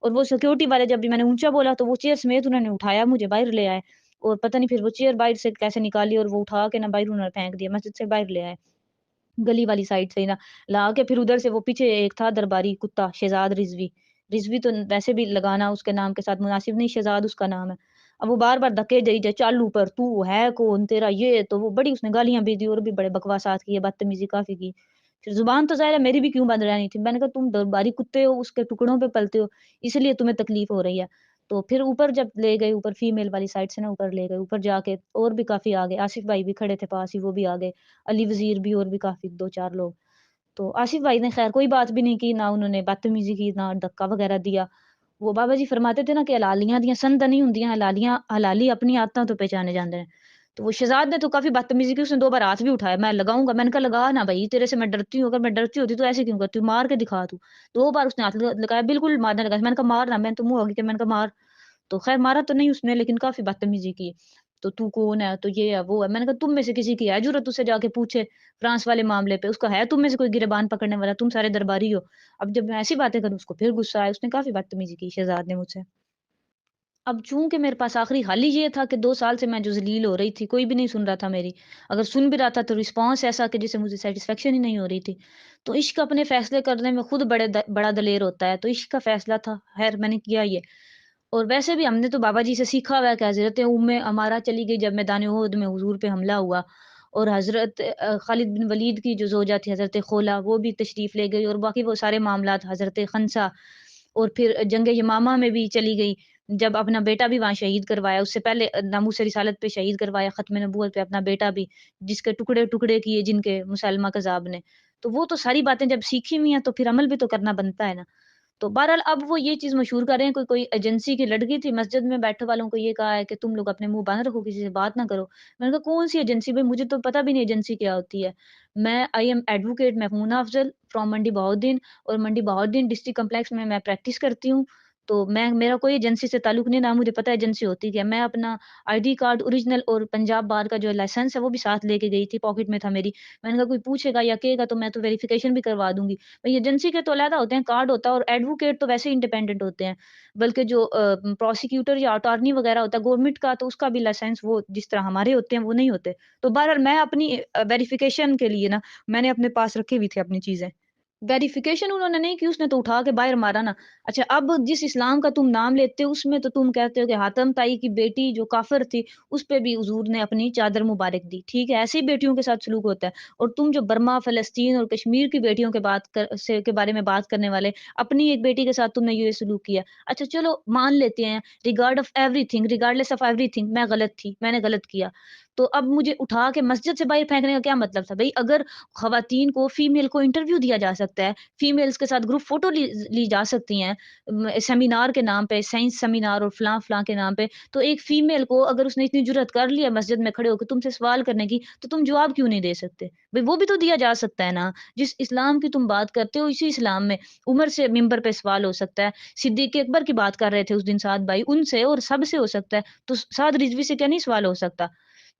اور وہ سیکورٹی والے جب بھی میں نے اونچا بولا تو وہ چیئر سمیت انہوں نے اٹھایا، مجھے باہر لے آئے، اور پتہ نہیں پھر وہ چیئر باہر سے کیسے نکالی، اور وہ اٹھا کے نا باہر انہوں نے پھینک دیا، مسجد سے باہر لے آئے، گلی والی سائڈ سے ہی نا لا کے، پھر ادھر سے وہ پیچھے ایک تھا درباری کتا شہزاد رضوی، رضوی تو ویسے بھی لگانا اس کے نام کے ساتھ مناسب نہیں، شہزاد اس کا نام ہے، اب وہ بار بار دھکے دے جائے، چل اوپر، تو ہے کون، تیرا یہ، تو وہ بڑی اس نے گالیاں بھی دی، اور بھی بڑے بکواسات کی، بدتمیزی کافی کی، زبان تو ظاہر ہے میری بھی کیوں بند رہنی تھی، میں نے کہا تم درباری کتے ہو، اس کے ٹکڑوں پہ پلتے ہو، اس لیے تمہیں تکلیف ہو رہی ہے۔ تو پھر اوپر جب لے گئے، اوپر فیمیل والی سائڈ سے نا اوپر لے گئے، اوپر جا کے اور بھی کافی آگے آصف بھائی بھی کھڑے تھے پاس ہی، وہ بھی آگے، علی وزیر بھی اور بھی کافی 2-4 لوگ۔ تو آصف بھائی نے خیر کوئی بات بھی نہیں کی، نہ انہوں نے بدتمیزی کی، نہ دھکا وغیرہ دیا۔ وہ بابا جی فرماتے تھے نا کہ حلالیاں دیاں سن تے نہیں ہوندیاں، حلالیاں حلالی اپنی عادتاں تو پہچانے جاندے ہیں۔ تو وہ شہزاد نے تو کافی بدتمیزی کی، اس نے 2 بار ہاتھ بھی اٹھایا، میں لگاؤں گا، میں نے کہا لگا نا بھائی، تیرے سے میں ڈرتی ہوں، اگر میں ڈرتی ہوتی تو ایسے کیوں کرتی ہوں، مار کے دکھا تو۔ 2 بار اس نے ہاتھ لگایا، بالکل مارنے لگا، میں نے کہا مار نہ، میں نے تو منہ آگے کیا، میں نے کہا مار۔ تو خیر مارا تو نہیں اس نے، لیکن کافی بدتمیزی کی۔ تو کون ہے؟ تو یہ ہے، وہ ہے۔ میں نے کہا تم میں سے کسی کی ہے جرأت اسے جا کے پوچھے فرانس والے معاملے پہ، اس کا ہے تم میں سے کوئی گریبان پکڑنے والا؟ تم سارے درباری ہو۔ اب جب میں ایسی باتیں کروں اس کو پھر غصہ آیا، اس نے کافی بدتمیزی کی شہزاد نے مجھ سے۔ اب چونکہ میرے پاس آخری حل ہی یہ تھا کہ 2 سال سے میں جو ذلیل ہو رہی تھی، کوئی بھی نہیں سن رہا تھا میری۔ اگر سن بھی رہا تھا تو رسپانس ایسا کہ جس سے مجھے سیٹسفیکشن ہی نہیں ہو رہی تھی۔ تو عشق اپنے فیصلے کرنے میں خود بڑا دلیر ہوتا ہے، تو عشق کا فیصلہ تھا، خیر میں نے کیا یہ۔ اور ویسے بھی ہم نے تو بابا جی سے سیکھا ہوا ہے کہ حضرت ہمارا چلی گئی جب میدان احد میں حضور پہ حملہ ہوا، اور حضرت خالد بن ولید کی جو زوجہ تھی حضرت خولا، وہ بھی تشریف لے گئی، اور باقی وہ سارے معاملات، حضرت خنسا، اور پھر جنگ یمامہ میں بھی چلی گئی، جب اپنا بیٹا بھی وہاں شہید کروایا، اس سے پہلے ناموس رسالت پہ شہید کروایا، ختم نبوت پہ اپنا بیٹا بھی، جس کے ٹکڑے ٹکڑے کیے جن کے مسلمہ کذاب نے۔ تو وہ تو ساری باتیں جب سیکھی ہوئی ہیں تو پھر عمل بھی تو کرنا بنتا ہے نا۔ تو بہرحال اب وہ یہ چیز مشہور کر رہے ہیں، کوئی ایجنسی کی لڑکی تھی، مسجد میں بیٹھے والوں کو یہ کہا ہے کہ تم لوگ اپنے منہ بند رکھو، کسی سے بات نہ کرو۔ میں نے کہا کون سی ایجنسی بھائی، مجھے تو پتہ بھی نہیں ایجنسی کیا ہوتی ہے۔ میں I am advocate Mahmoona Afzal from Mandi Bahauddin, اور منڈی بہاؤالدین ڈسٹرکٹ کمپلیکس میں پریکٹس کرتی ہوں۔ تو میرا کوئی ایجنسی سے تعلق نہیں، نہ مجھے پتہ ایجنسی ہوتی کیا۔ میں اپنا آئی ڈی کارڈ اوریجنل اور پنجاب بار کا جو لائسنس ہے وہ بھی ساتھ لے کے گئی تھی، پاکٹ میں تھا میری۔ میں نے کہا کوئی پوچھے گا یا کہے گا تو میں تو ویریفیکیشن بھی کروا دوں گی۔ بھئی ایجنسی کے تو علیحدہ ہوتے ہیں، کارڈ ہوتا ہے، اور ایڈوکیٹ تو ویسے ہی انڈیپینڈنٹ ہوتے ہیں، بلکہ جو پروسیکیوٹر یا اٹارنی وغیرہ ہوتا ہے گورنمنٹ کا، تو اس کا بھی لائسنس وہ جس طرح ہمارے ہوتے ہیں وہ نہیں ہوتے۔ تو بہرحال میں اپنی ویریفیکیشن کے لیے نا میں نے اپنے پاس رکھی ہوئی تھی اپنی چیزیں۔ ویریفیکیشن انہوں نے نہیں کی، اس نے تو اٹھا کے باہر مارا نا۔ اچھا اب جس اسلام کا تم نام لیتے ہو اس میں تو تم کہتے ہو کہ حاتم طائی کی بیٹی جو کافر تھی اس پہ بھی حضور نے اپنی چادر مبارک دی، ٹھیک ہے، ایسے ہی بیٹیوں کے ساتھ سلوک ہوتا ہے۔ اور تم جو برما، فلسطین اور کشمیر کی بیٹیوں کے بارے میں بات کرنے والے، اپنی ایک بیٹی کے ساتھ تم نے یہ سلوک کیا۔ اچھا چلو مان لیتے ہیں، ریگارڈلیس آف ایوری تھنگ میں غلط تھی، میں نے غلط کیا، تو اب مجھے اٹھا کے مسجد سے باہر پھینکنے کا کیا مطلب تھا؟ بھئی اگر خواتین کو، فیمیل کو انٹرویو دیا جا سکتا ہے، فیمیلز کے ساتھ گروپ فوٹو لی جا سکتی ہیں سیمینار کے نام پہ، سائنس سیمینار اور فلاں فلاں کے نام پہ، تو ایک فیمیل کو اگر اس نے اتنی جرأت کر لی ہے مسجد میں کھڑے ہو کے تم سے سوال کرنے کی، تو تم جواب کیوں نہیں دے سکتے؟ بھئی وہ بھی تو دیا جا سکتا ہے نا۔ جس اسلام کی تم بات کرتے ہو اسی اسلام میں عمر سے ممبر پہ سوال ہو سکتا ہے، صدیق اکبر کی بات کر رہے تھے اس دن سعد بھائی، ان سے اور سب سے ہو سکتا ہے، تو سعد رضوی سے کیا نہیں سوال ہو سکتا؟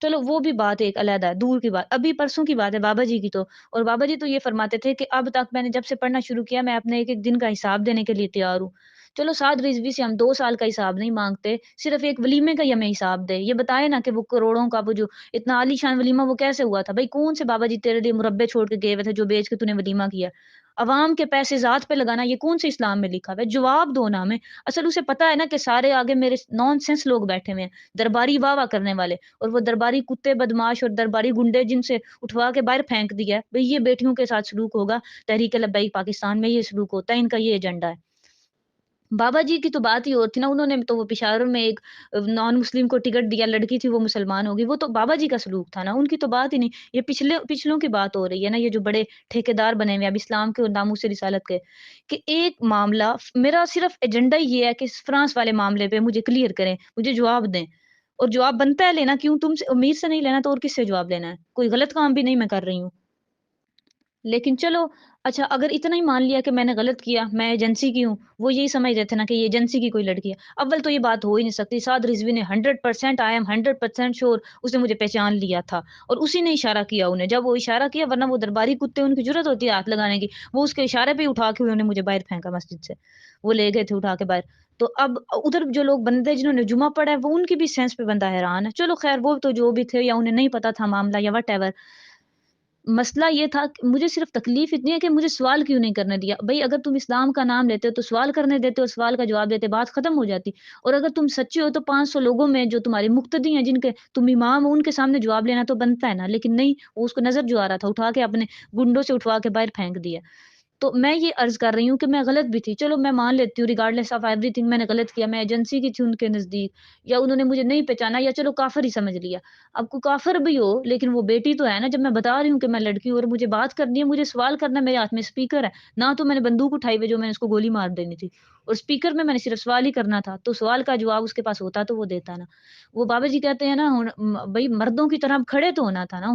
چلو وہ بھی بات ایک علیحدہ ہے، دور کی بات۔ ابھی پرسوں کی بات ہے بابا جی کی، تو اور بابا جی تو یہ فرماتے تھے کہ اب تک میں نے جب سے پڑھنا شروع کیا میں اپنے ایک ایک دن کا حساب دینے کے لیے تیار ہوں۔ چلو سعد رضوی سے ہم 2 سال کا حساب نہیں مانگتے، صرف ایک ولیمے کا ہی ہمیں حساب دے، یہ بتائے نا کہ وہ کروڑوں کا وہ جو اتنا عالی شان ولیمہ وہ کیسے ہوا تھا؟ بھائی کون سے بابا جی تیرے لیے مربے چھوڑ کے گئے ہوئے تھے جو بیچ کے تو نے ولیمہ کیا؟ عوام کے پیسے ذات پہ لگانا یہ کون سے اسلام میں لکھا ہوا ہے؟ جواب دو نا ہمیں۔ اصل اسے پتا ہے نا کہ سارے آگے میرے نان سینس لوگ بیٹھے ہوئے ہیں، درباری واہ واہ کرنے والے، اور وہ درباری کتے بدماش اور درباری گنڈے جن سے اٹھوا کے باہر پھینک دیا ہے، بھئی یہ بیٹیوں کے ساتھ سلوک ہوگا، تحریک لبیک پاکستان میں یہ سلوک ہوتا ہے، ان کا یہ ایجنڈا ہے۔ بابا جی کی تو بات ہی اور تھی نا، انہوں نے تو وہ پشاور میں ایک نان مسلم کو ٹکٹ دیا، لڑکی تھی وہ مسلمان ہوگی، وہ تو بابا جی کا سلوک تھا نا، ان کی تو بات ہی نہیں۔ یہ پچھلوں کی بات ہو رہی ہے نا، یہ جو بڑے ٹھیکیدار بنے ہوئے اب اسلام کے اور ناموس رسالت کے، کہ ایک معاملہ میرا صرف ایجنڈا ہی یہ ہے کہ فرانس والے معاملے پہ مجھے کلیئر کریں، مجھے جواب دیں، اور جواب بنتا ہے لینا، کیوں تم سے امیر سے نہیں لینا تو اور کس سے جواب لینا ہے؟ کوئی غلط کام بھی نہیں میں کر رہی ہوں۔ لیکن چلو اچھا اگر اتنا ہی مان لیا کہ میں نے غلط کیا، میں ایجنسی کی ہوں، وہ یہی سمجھ رہے تھے نا کہ یہ ایجنسی کی کوئی لڑکی ہے، اول تو یہ بات ہو ہی نہیں سکتی۔ سعد رضوی نے 100% آئی ایم 100% شور اس نے مجھے پہچان لیا تھا، اور اسی نے اشارہ کیا انہیں، جب وہ اشارہ کیا، ورنہ وہ درباری کتے ان کی جرأت ہوتی ہے ہاتھ لگانے کی، وہ اس کے اشارے پہ ہی اٹھا کے انہوں نے مجھے باہر پھینکا مسجد سے، وہ لے گئے تھے اٹھا کے باہر۔ تو اب ادھر جو لوگ بندے جنہوں نے جمعہ پڑھا ہے وہ ان کی بھی سینس پہ بندہ حیران ہے۔ چلو خیر وہ تو جو بھی تھے، یا انہیں نہیں پتا تھا معاملہ یا وٹ ایور، مسئلہ یہ تھا کہ مجھے صرف تکلیف اتنی ہے کہ مجھے سوال کیوں نہیں کرنے دیا؟ بھئی اگر تم اسلام کا نام لیتے ہو تو سوال کرنے دیتے اور سوال کا جواب دیتے، بات ختم ہو جاتی۔ اور اگر تم سچے ہو تو 500 لوگوں میں جو تمہارے مقتدی ہیں، جن کے تم امام ہو، ان کے سامنے جواب لینا تو بنتا ہے نا، لیکن نہیں، وہ اس کو نظر جو آ رہا تھا، اٹھا کے اپنے گنڈوں سے اٹھوا کے باہر پھینک دیا۔ تو میں یہ عرض کر رہی ہوں کہ میں غلط بھی تھی، چلو میں مان لیتی ہوں ریگارڈلیس آف ایوری تھنگ میں نے غلط کیا، میں ایجنسی کی تھی ان کے نزدیک، یا انہوں نے مجھے نہیں پہچانا، یا چلو کافر ہی سمجھ لیا۔ اب کوئی کافر بھی ہو لیکن وہ بیٹی تو ہے نا، جب میں بتا رہی ہوں کہ میں لڑکی ہوں اور مجھے بات کرنی ہے، مجھے سوال کرنا ہے، میرے ہاتھ میں اسپیکر ہے، نہ تو میں نے بندوق اٹھائی ہوئی جو میں نے اس کو گولی مار دینی تھی، اور اسپیکر میں نے صرف سوال ہی کرنا تھا، تو سوال کا جواب اس کے پاس ہوتا تو وہ دیتا نا۔ وہ بابا جی کہتے ہیں نا بھائی مردوں کی طرح کھڑے تو ہونا تھا نا،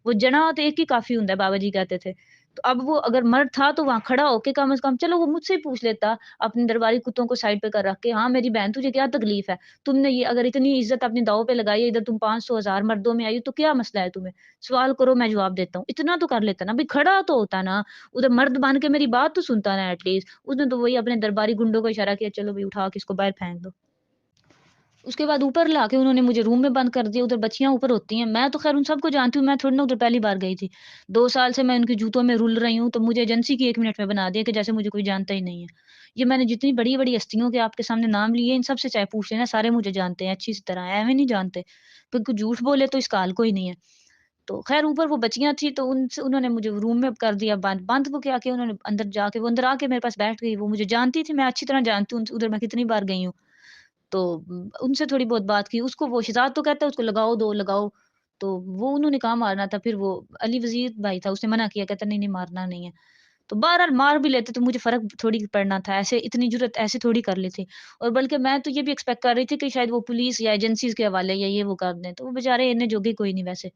وہ جنا تو ایک ہی کافی ہوندا ہے، بابا جی کہتے تھے۔ تو اب وہ اگر مرد تھا تو وہاں کھڑا ہو کے کم از کم چلو وہ مجھ سے ہی پوچھ لیتا اپنے درباری کتوں کو سائڈ پہ کر رکھ کے، ہاں میری بہن تجھے کیا تکلیف ہے؟ تم نے یہ اگر اتنی عزت اپنی داؤ پہ لگائی ہے، ادھر تم 500 1000 مردوں میں آئی ہو تو کیا مسئلہ ہے تمہیں؟ سوال کرو میں جواب دیتا ہوں۔ اتنا تو کر لیتا نا، بھئی کھڑا تو ہوتا نا، ادھر مرد بن کے میری بات تو سنتا نا ایٹ لیسٹ۔ اس نے تو وہی اپنے درباری گنڈوں کو اشارہ کیا، چلو بھئی اٹھا کے اس کو باہر پھینک دو۔ اس کے بعد اوپر لا کے انہوں نے مجھے روم میں بند کر دیا، ادھر بچیاں اوپر ہوتی ہیں، میں تو خیر ان سب کو جانتی ہوں، میں تھوڑی نا ادھر پہلی بار گئی تھی، 2 سال سے میں ان کی جوتوں میں رول رہی ہوں، تو مجھے ایجنسی کی 1 منٹ میں بنا دیا کہ جیسے مجھے کوئی جانتا ہی نہیں ہے۔ یہ میں نے جتنی بڑی بڑی ہستیوں کے آپ کے سامنے نام لیے، ان سب سے چاہے پوچھ لینا، سارے مجھے جانتے ہیں اچھی سی طرح، ایویں نہیں جانتے، پھر کوئی جھوٹ بولے تو اس کا حال کوئی نہیں ہے۔ تو خیر اوپر وہ بچیاں تھی تو انہوں نے مجھے روم میں کر دیا بند، بند وہ کیا کہ انہوں نے اندر جا کے وہ اندر آ کے میرے پاس بیٹھ گئی، وہ مجھے جانتی تھی، میں اچھی طرح جانتی ہوں ادھر میں کتنی بار گئی ہوں، تو ان سے تھوڑی بہت بات کی، اس کو وہ شہزاد تو کہتا ہے اس کو لگاؤ دو لگاؤ، تو وہ انہوں نے کہا مارنا تھا، پھر وہ علی وزیر بھائی تھا اس نے منع کیا، کہتا نہیں نہیں مارنا نہیں ہے، تو بہرحال مار بھی لیتے تو مجھے فرق تھوڑی پڑنا تھا، ایسے اتنی جرأت ایسے تھوڑی کر لی تھی، اور بلکہ میں تو یہ بھی ایکسپیکٹ کر رہی تھی کہ شاید وہ پولیس یا ایجنسیز کے حوالے یا یہ وہ کر دیں، تو وہ بیچارے انہیں جوگے کوئی نہیں ویسے،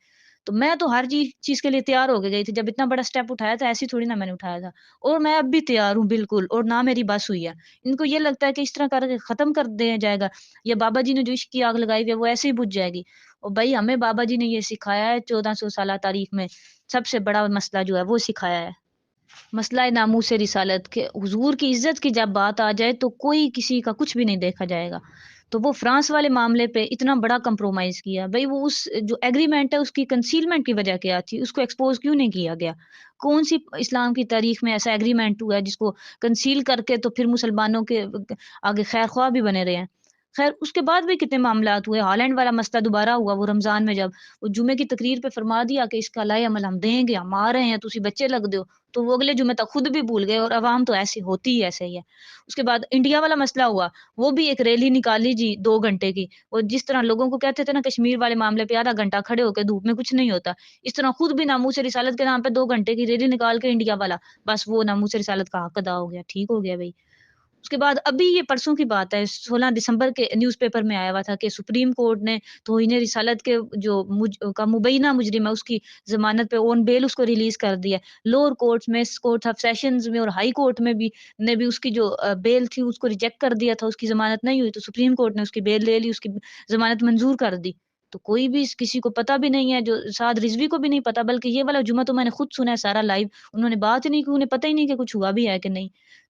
تو میں تو ہر چیز کے لیے تیار ہو کے گئی تھی، جب اتنا بڑا اسٹیپ اٹھایا تھا ایسی تھوڑی نہ میں نے اٹھایا تھا، اور میں اب بھی تیار ہوں بالکل، اور نہ میری بس ہوئی ہے، ان کو یہ لگتا ہے کہ اس طرح کر کے ختم کر دیا جائے گا، یا بابا جی نے جو عشق کی آگ لگائی ہوئی ہے وہ ایسے ہی بجھ جائے گی، اور بھائی ہمیں بابا جی نے یہ سکھایا ہے 1400 سالہ تاریخ میں، سب سے بڑا مسئلہ جو ہے وہ سکھایا ہے، مسئلہ ناموس رسالت کے حضور کی عزت کی جب بات آ جائے تو کوئی کسی کا کچھ بھی نہیں دیکھا جائے گا، تو وہ فرانس والے معاملے پہ اتنا بڑا کمپرومائز کیا بھئی، وہ اس جو ایگریمنٹ ہے اس کی کنسیلمنٹ کی وجہ کیا تھی، اس کو ایکسپوز کیوں نہیں کیا گیا؟ کون سی اسلام کی تاریخ میں ایسا ایگریمنٹ ہوا ہے جس کو کنسیل کر کے تو پھر مسلمانوں کے آگے خیر خواہ بھی بنے رہے ہیں؟ خیر اس کے بعد بھی کتنے معاملات ہوئے، ہالینڈ والا مسئلہ دوبارہ ہوا وہ رمضان میں، جب وہ جمعے کی تقریر پہ فرما دیا کہ اس کا لائے عمل ہم دیں گے، ہم آ رہے ہیں، تسی بچے لگ دیو، تو وہ اگلے جمعے تک خود بھی بھول گئے، اور عوام تو ایسی ہوتی ہی ایسے ہی ہے۔ اس کے بعد انڈیا والا مسئلہ ہوا، وہ بھی ایک ریلی نکالی جی 2 گھنٹے کی، وہ جس طرح لوگوں کو کہتے تھے نا کشمیر والے معاملے پہ آدھا گھنٹہ کھڑے ہو کے دھوپ میں کچھ نہیں ہوتا، اس طرح خود بھی ناموس رسالت کے نام پہ 2 گھنٹے کی ریلی نکال کے انڈیا والا، بس وہ ناموس رسالت کا حق ادا ہو گیا، ٹھیک ہو گیا بھائی۔ اس کے بعد ابھی یہ پرسوں کی بات ہے، 16 دسمبر کے نیوز پیپر میں آیا ہوا تھا کہ سپریم کورٹ نے توہین رسالت کے جو مبینہ مجرم ہے اس کی ضمانت پہ آن بیل اس کو ریلیز کر دیا، لوور کورٹس میں، کورٹ آف سیشنز میں اور ہائی کورٹ میں بھی نے بھی اس کی جو بیل تھی اس کو ریجیکٹ کر دیا تھا، اس کی ضمانت نہیں ہوئی، تو سپریم کورٹ نے اس کی بیل لے لی، اس کی ضمانت منظور کر دی، تو کوئی بھی کسی کو پتہ بھی نہیں ہے، جو سعد رضوی کو بھی نہیں پتا، بلکہ یہ والا جمعہ تو میں نے خود سنا ہے سارا لائیو، انہوں نے بات ہی نہیں کی، انہیں پتہ ہی نہیں کہ کچھ ہوا بھی ہے کہ نہیں،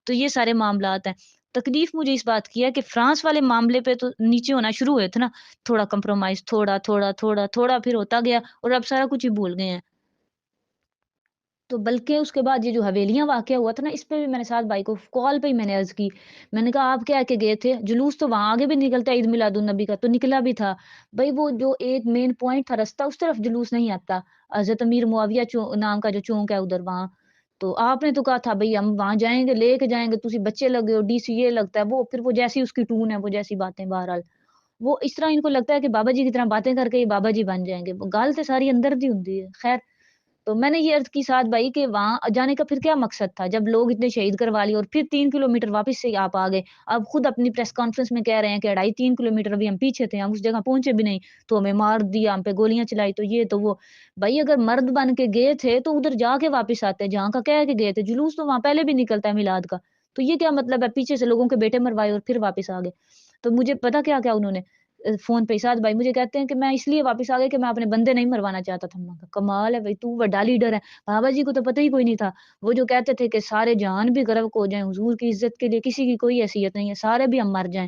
تو یہ سارے معاملات ہیں۔ تکلیف مجھے اس بات کی ہے کہ فرانس والے معاملے پہ تو نیچے ہونا شروع ہوئے تھے نا، تھوڑا کمپرومائز، تھوڑا تھوڑا تھوڑا تھوڑا پھر ہوتا گیا، اور اب سارا کچھ ہی بھول گئے ہیں، تو بلکہ اس کے بعد یہ جو حویلیاں واقعہ ہوا تھا نا، اس پہ بھی میں نے سعد بھائی کو کال پہ ہی میں نے عرض کی، میں نے کہا آپ کیا کہ گئے تھے جلوس، تو وہاں آگے بھی نکلتا ہے عید میلاد النبی کا، تو نکلا بھی تھا بھائی، وہ جو ایک مین پوائنٹ تھا رستہ اس طرف جلوس نہیں آتا، حضرت امیر معاویہ نام کا جو چونک ہے ادھر وہاں، تو آپ نے تو کہا تھا بھئی ہم وہاں جائیں گے، لے کے جائیں گے، تسی بچے لگے ہو، ڈی سی یہ لگتا ہے وہ، پھر وہ جیسی اس کی ٹون ہے وہ جیسی باتیں، بہرحال وہ اس طرح ان کو لگتا ہے کہ بابا جی کی طرح باتیں کر کے یہ بابا جی بن جائیں گے، گل تو ساری اندر دی ہوندی ہے، خیر، تو میں نے یہ عرض کی سعد بھائی کہ وہاں جانے کا پھر کیا مقصد تھا، جب لوگ اتنے شہید کروا لیے اور پھر 3 کلومیٹر واپس سے آپ آ گئے، اب خود اپنی پریس کانفرنس میں کہہ رہے ہیں کہ 2.5 3 کلومیٹر ابھی ہم پیچھے تھے، ہم اس جگہ پہنچے بھی نہیں، تو ہمیں مار دیا، ہم پہ گولیاں چلائی، تو یہ تو وہ، بھائی اگر مرد بن کے گئے تھے تو ادھر جا کے واپس آتے، جہاں کا کہہ کے گئے تھے، جلوس تو وہاں پہلے بھی نکلتا ہے میلاد کا، تو یہ کیا مطلب ہے پیچھے سے لوگوں کے بیٹے مروائے اور پھر واپس آ گئے؟ تو مجھے پتا کیا کیا انہوں نے فون پہ سعد بھائی مجھے کہتے ہیں کہ میں اس لیے واپس آ گیا کہ میں اپنے بندے نہیں مروانا چاہتا تھا، میں کہا کمال ہے بھائی، تو بڑا لیڈر ہے، بابا جی کو تو پتہ ہی کوئی نہیں تھا، وہ جو کہتے تھے کہ سارے جہان بھی غرق ہو جائیں حضور کی عزت کے لیے کسی کی کوئی حیثیت نہیں ہے، سارے بھی ہم مر جائیں،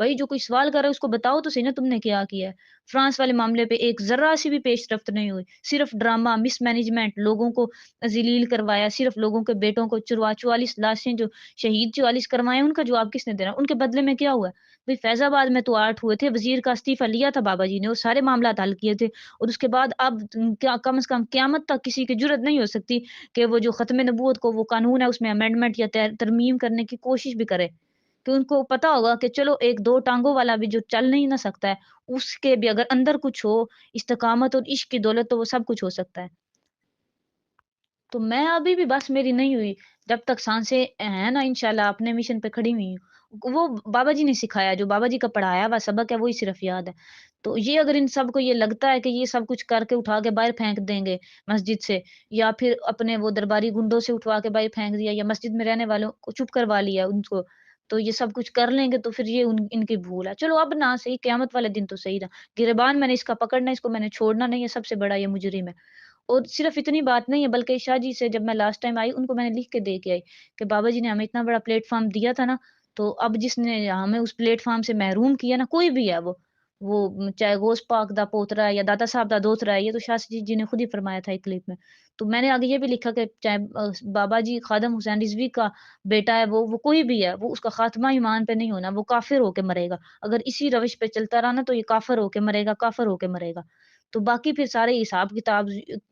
بھائی جو کوئی سوال کر رہا ہے اس کو بتاؤ تو صحیح نا تم نے کیا کیا ہے. فرانس والے معاملے پہ ایک ذرا سی بھی پیش رفت نہیں ہوئی، صرف ڈرامہ، مس مینجمنٹ، لوگوں کو ذلیل کروایا، صرف لوگوں کے بیٹوں کو 44 لاشیں جو شہید 44 کروائے ان کا جواب کس نے دینا؟ ان کے بدلے میں کیا ہوا؟ بھائی فیض آباد میں تو 8 ہوئے تھے، وزیر کا استعفیٰ لیا تھا بابا جی نے، وہ سارے معاملات حل کیے تھے، اور اس کے بعد اب کیا کم از کم قیامت تک کسی کی جرت نہیں ہو سکتی کہ وہ جو ختم نبوت کو وہ قانون ہے اس میں امینڈمنٹ یا ترمیم کرنے کی کوشش بھی کرے، کہ ان کو پتا ہوگا کہ چلو ایک دو ٹانگوں والا بھی جو چل نہیں نہ سکتا ہے اس کے بھی اگر اندر کچھ ہو استقامت اور عشق کی دولت تو وہ سب کچھ ہو سکتا ہے. تو میں ابھی بھی بس میری نہیں ہوئی جب تک سانسیں ہیں نا انشاءاللہ اپنے مشن پہ کھڑی ہوئی ہوں. وہ بابا جی نے سکھایا، جو بابا جی کا پڑھایا ہوا سبق ہے وہی صرف یاد ہے. تو یہ اگر ان سب کو یہ لگتا ہے کہ یہ سب کچھ کر کے اٹھا کے باہر پھینک دیں گے مسجد سے، یا پھر اپنے وہ درباری گنڈوں سے اٹھوا کے باہر پھینک دیا، یا مسجد میں رہنے والوں کو چپ کروا لیا ان کو، تو یہ سب کچھ کر لیں گے تو پھر یہ ان کی بھول ہے. چلو اب نہ صحیح قیامت والے دن تو صحیح رہا، گریبان میں نے اس کا پکڑنا، اس کو میں نے چھوڑنا نہیں ہے، سب سے بڑا یہ مجرم ہے. اور صرف اتنی بات نہیں ہے بلکہ شاہ جی سے جب میں لاسٹ ٹائم آئی ان کو میں نے لکھ کے دے کے آئی کہ بابا جی نے ہمیں اتنا بڑا پلیٹ فارم دیا تھا نا، تو اب جس نے ہمیں اس پلیٹ فارم سے محروم کیا نا، کوئی بھی ہے وہ چاہے غوث پاک دا پوترا ہے یا دادا صاحب دا دوترا ہے، یہ تو شاہ جی نے خود ہی فرمایا تھا ایک کلپ میں. تو میں نے آگے یہ بھی لکھا کہ چاہے بابا جی خادم حسین رضوی کا بیٹا ہے، وہ کوئی بھی ہے، وہ اس کا خاتمہ ایمان پہ نہیں ہونا، وہ کافر ہو کے مرے گا. اگر اسی روش پہ چلتا رہا نا تو یہ کافر ہو کے مرے گا، کافر ہو کے مرے گا. تو باقی پھر سارے حساب کتاب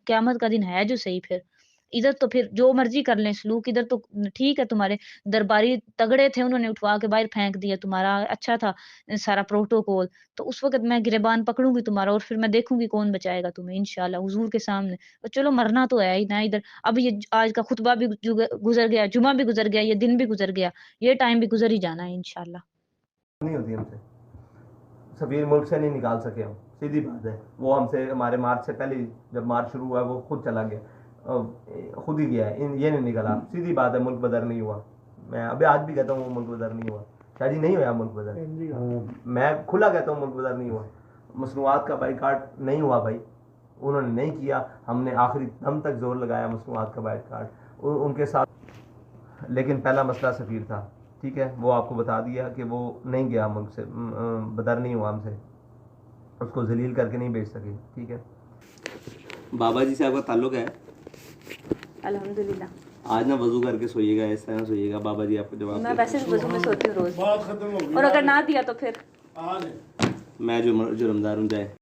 قیامت کا دن ہے جو صحیح. پھر ادھر تو پھر جو مرضی کر لیں سلوک، ادھر تو ٹھیک ہے تمہارے درباری تگڑے تھے انہوں نے اٹھوا کے باہر پھینک دیا، تمہارا اچھا تھا سارا پروٹوکول، تو اس وقت میں گریبان پکڑوں گی تمہارا اور پھر میں دیکھوں گی کون بچائے گا تمہیں انشاءاللہ حضور کے سامنے. اور چلو مرنا تو ہے ہی نا ادھر. اب یہ آج کا خطبہ بھی گزر گیا، جمعہ بھی گزر گیا، یہ دن بھی گزر گیا، یہ ٹائم بھی گزر ہی جانا ہے انشاءاللہ. نہیں ہوتی ہم سے، سفیر ملک سے نہیں نکال سکے ہم، سیدھی بات ہے. وہ ہم سے ہمارے مارچ سے پہلے جب مارچ شروع ہوا وہ خود چلا گیا، خود ہی گیا ہے، یہ نہیں نکلا. سیدھی بات ہے، ملک بدر نہیں ہوا. میں ابھی آج بھی کہتا ہوں وہ ملک بدر نہیں ہوا. شاہ جی نہیں ہوا ملک بدر، میں کھلا کہتا ہوں ملک بدر نہیں ہوا. مصنوعات کا بائیکاٹ نہیں ہوا بھائی، انہوں نے نہیں کیا. ہم نے آخری دم تک زور لگایا مصنوعات کا بائیکاٹ ان کے ساتھ. لیکن پہلا مسئلہ سفیر تھا، ٹھیک ہے، وہ آپ کو بتا دیا کہ وہ نہیں گیا ملک سے، بدر نہیں ہوا ہم سے، اس کو ذلیل کر کے نہیں بھیج سکے. ٹھیک ہے، بابا جی سے آپ کا تعلق ہے؟ الحمدللہ. آج نا وضو کر کے سوئیے گا، اس طرح سوئیے گا، بابا جی آپ کو جواب. میں ویسے بھی وضو میں سوتی ہوں روز، اور اگر نہ دیا تو پھر میں جو رمضان جائے